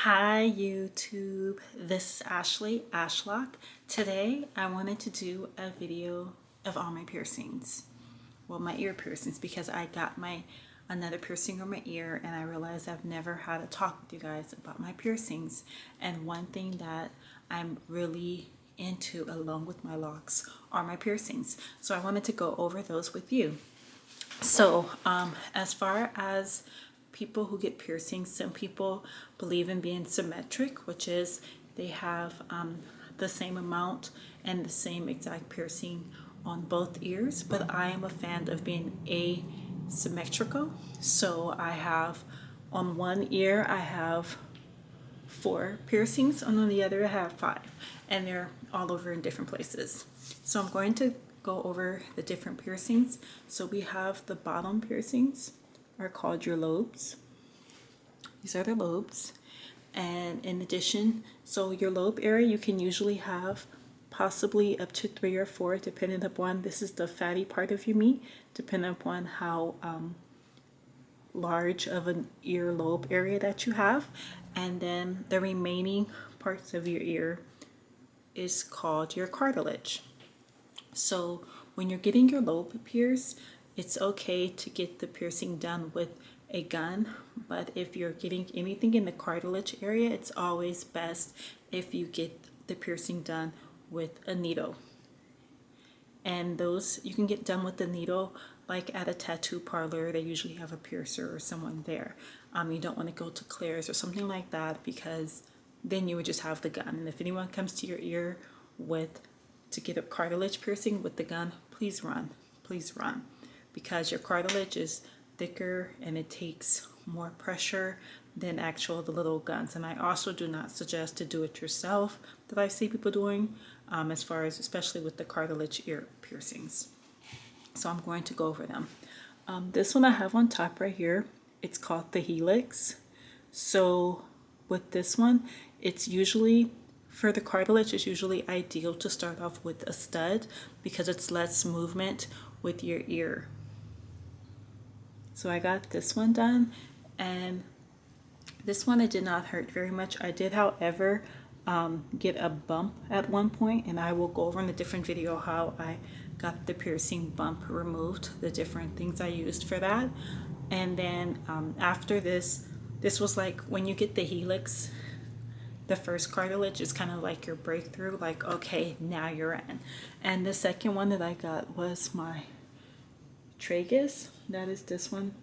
Hi YouTube, this is Ashley Ashlock. Today I wanted to do a video of all my piercings. Well, my ear piercings, because I got another piercing on my ear and I realized I've never had a talk with you guys about my piercings. And one thing that I'm really into along with my locks are my piercings. So I wanted to go over those with you. So, as far as people who get piercings, some people believe in being symmetric, which is they have the same amount and the same exact piercing on both ears. But I am a fan of being asymmetrical. So I have on one ear, I have 4 piercings, and on the other I have 5, and they're all over in different places. So I'm going to go over the different piercings. So we have the bottom piercings are called your lobes. These are the lobes. And in addition, so your lobe area, you can usually have possibly up to 3 or 4 depending upon, this is the fatty part of your meat, depending upon how large of an ear lobe area that you have. And then the remaining parts of your ear is called your cartilage. So when you're getting your lobe pierced, it's okay to get the piercing done with a gun, but if you're getting anything in the cartilage area, it's always best if you get the piercing done with a needle. And those you can get done with the needle, like at a tattoo parlor. They usually have a piercer or someone there. You don't want to go to Claire's or something like that, because then you would just have the gun. And if anyone comes to your ear to get a cartilage piercing with the gun, please run, because your cartilage is thicker and it takes more pressure than the little guns. And I also do not suggest to do it yourself, that I see people doing, as far as especially with the cartilage ear piercings. So I'm going to go over them. This one I have on top right here, it's called the Helix. So with this one, it's usually, for the cartilage, it's usually ideal to start off with a stud because it's less movement with your ear. So I got this one done, and this one, it did not hurt very much. I did, however, get a bump at one point, and I will go over in a different video how I got the piercing bump removed, the different things I used for that. And then after this was like when you get the Helix, the first cartilage is kind of like your breakthrough, like, okay, now you're in. And the second one that I got was my Tragus. That is this one,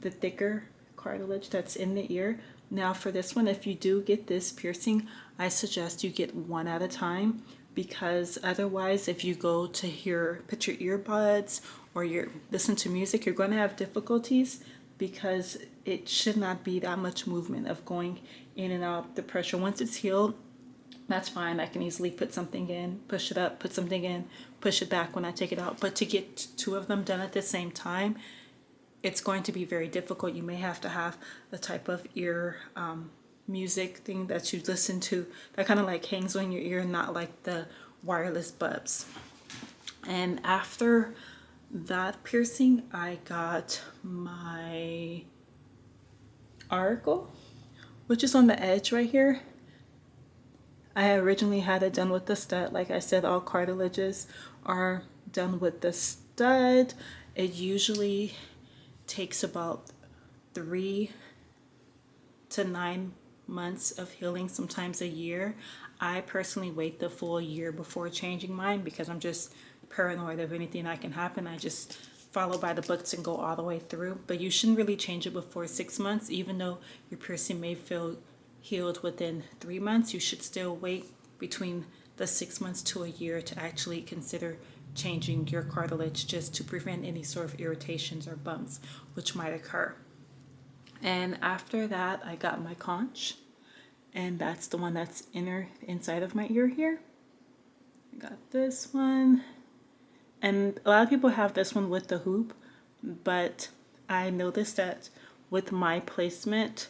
the thicker cartilage that's in the ear. Now for this one, if you do get this piercing, I suggest you get one at a time, because otherwise, if you go to put your earbuds or listen to music, you're going to have difficulties, because it should not be that much movement of going in and out the pressure. Once it's healed, that's fine. I can easily put something in, push it up, put something in, push it back when I take it out. But to get 2 of them done at the same time, it's going to be very difficult. You may have to have the type of ear music thing that you listen to that kind of like hangs on your ear, not like the wireless buds. And after that piercing, I got my Auricle, which is on the edge right here. I originally had it done with the stud. Like I said, all cartilages are done with the stud. It usually takes about 3 to 9 months of healing, sometimes a year. I personally wait the full year before changing mine, because I'm just paranoid of anything that can happen. I just follow by the books and go all the way through. But you shouldn't really change it before 6 months. Even though your piercing may feel healed within 3 months, you should still wait between the 6 months to a year to actually consider changing your cartilage, just to prevent any sort of irritations or bumps which might occur. And after that, I got my Conch, and that's the one that's inside of my ear here. I got this one, and a lot of people have this one with the hoop, but I noticed that with my placement,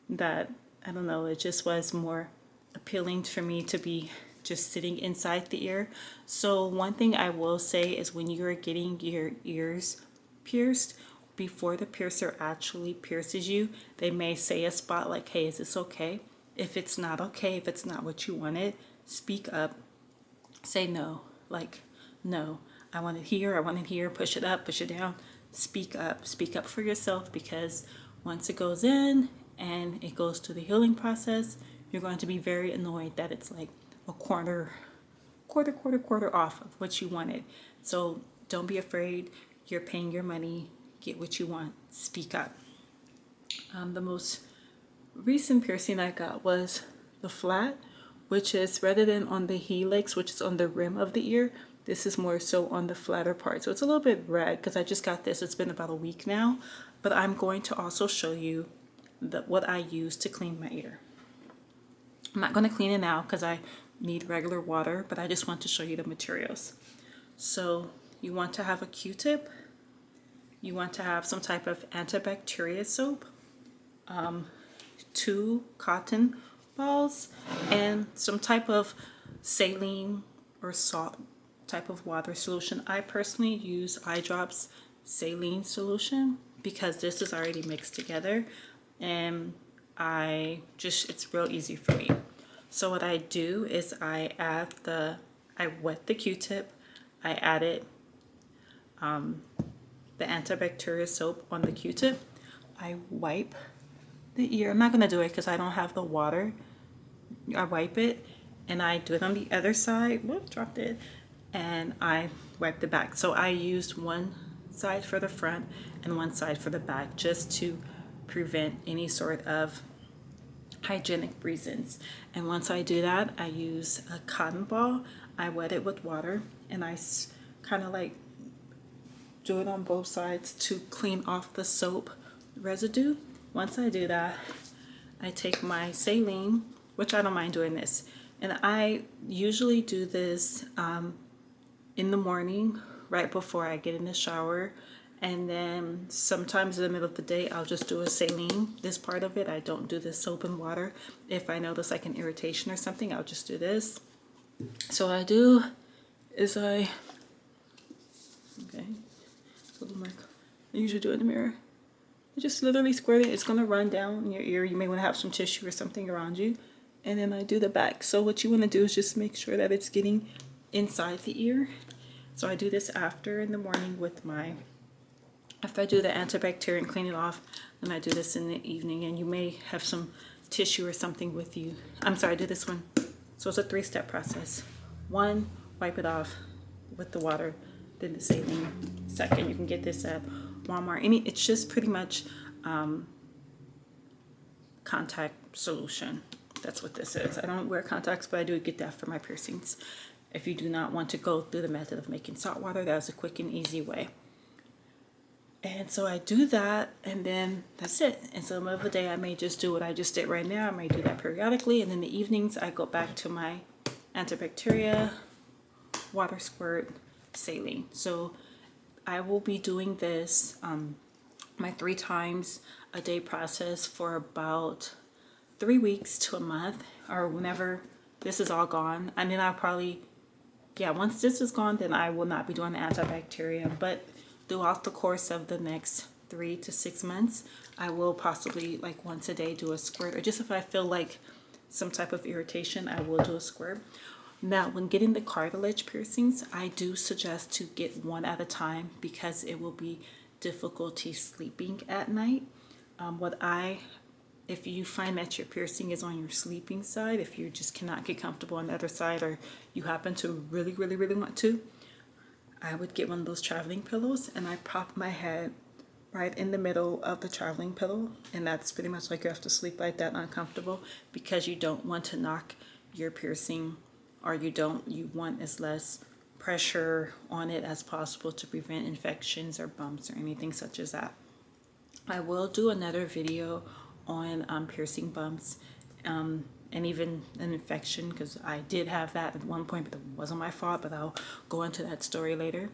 that, I don't know, it just was more appealing for me to be just sitting inside the ear. So one thing I will say is, when you're getting your ears pierced, before the piercer actually pierces you, they may say a spot like, hey, is this okay? If it's not okay, if it's not what you wanted, speak up. Say no. Like, no, I want it here, I want it here, push it up, push it down. Speak up. Speak up for yourself, because once it goes in and it goes to the healing process, you're going to be very annoyed that it's like a quarter off of what you wanted. So don't be afraid. You're paying your money. Get what you want. Speak up. The most recent piercing I got was the flat, which is rather than on the helix, which is on the rim of the ear, this is more so on the flatter part. So it's a little bit red because I just got this. It's been about a week now, but I'm going to also show you what I use to clean my ear. I'm not going to clean it now because I need regular water, but I just want to show you the materials. So you want to have a Q-tip. You want to have some type of antibacterial soap, 2 cotton balls, and some type of saline or salt type of water solution. I personally use eye drops saline solution because this is already mixed together, and it's real easy for me. So what I do is I wet the Q-tip, I added the antibacterial soap on the Q-tip, I wipe the ear. I'm not going to do it because I don't have the water. I wipe it and I do it on the other side. Whoop, dropped it. And I wipe the back. So I used one side for the front and one side for the back, just to prevent any sort of hygienic reasons. And once I do that, I use a cotton ball. I wet it with water and I kind of like do it on both sides to clean off the soap residue. Once I do that, I take my saline, which I don't mind doing this, and I usually do this in the morning right before I get in the shower, and then sometimes in the middle of the day I'll just do a saline, this part of it. I don't do the soap and water. If I notice like an irritation or something, I'll just do this. So what I do is I usually do it in the mirror. I just literally squirt it. It's going to run down in your ear. You may want to have some tissue or something around you. And then I do the back. So what you want to do is just make sure that it's getting inside the ear. So I do this after in the morning after I do the antibacterial and clean it off, then I do this in the evening. And you may have some tissue or something with you. I'm sorry, I do this one. So it's a 3-step process. 1, wipe it off with the water, then the saline. 2nd, you can get this at Walmart. It's just pretty much contact solution. That's what this is. I don't wear contacts, but I do get that for my piercings. If you do not want to go through the method of making salt water, that's a quick and easy way. And so I do that, and then that's it. And so in the middle of the day, I may just do what I just did right now. I may do that periodically, and in the evenings, I go back to my antibacterial, water squirt, saline. So I will be doing this, my 3 times a day process, for about 3 weeks to a month, or whenever this is all gone. And then I'll probably, once this is gone, then I will not be doing the antibacterial. But throughout the course of the next 3 to 6 months, I will possibly like once a day do a squirt, or just if I feel like some type of irritation, I will do a squirt. Now, when getting the cartilage piercings, I do suggest to get 1 at a time because it will be difficulty sleeping at night. If you find that your piercing is on your sleeping side, if you just cannot get comfortable on the other side, or you happen to really want to, I would get one of those traveling pillows and I prop my head right in the middle of the traveling pillow, and that's pretty much like you have to sleep like that, uncomfortable, because you don't want to knock your piercing, or you want as less pressure on it as possible to prevent infections or bumps or anything such as that. I will do another video on piercing bumps and even an infection, because I did have that at one point, but it wasn't my fault, but I'll go into that story later.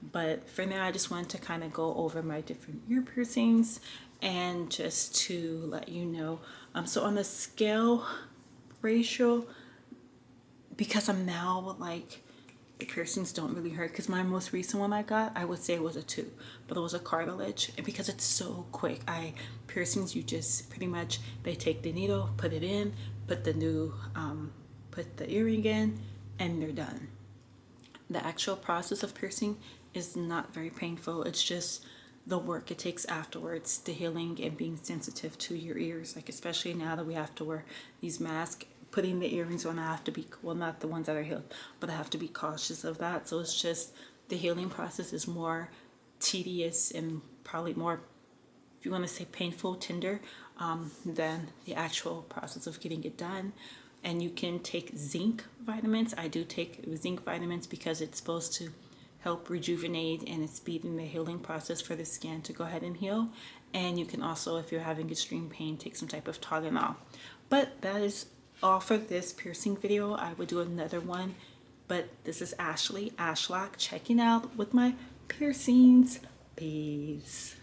But for now, I just wanted to kind of go over my different ear piercings and just to let you know. So on the scale ratio, because I'm now like the piercings don't really hurt, because my most recent one I got, I would say it was a 2, but it was a cartilage. And because it's so quick, piercings, you just pretty much, they take the needle, put it in, put the new put the earring in, and they're done. The actual process of piercing is not very painful. It's just the work it takes afterwards, the healing and being sensitive to your ears, like especially now that we have to wear these masks. Putting the earrings on, I have to be, well, not the ones that are healed, but I have to be cautious of that. So it's just, the healing process is more tedious and probably more, if you want to say painful, tender, than the actual process of getting it done. And you can take zinc vitamins. I do take zinc vitamins because it's supposed to help rejuvenate and it's speeding the healing process for the skin to go ahead and heal. And you can also, if you're having extreme pain, take some type of Tylenol. But that is all for this piercing video. I would do another one, but this is Ashley Ashlock checking out with my piercings. Peace.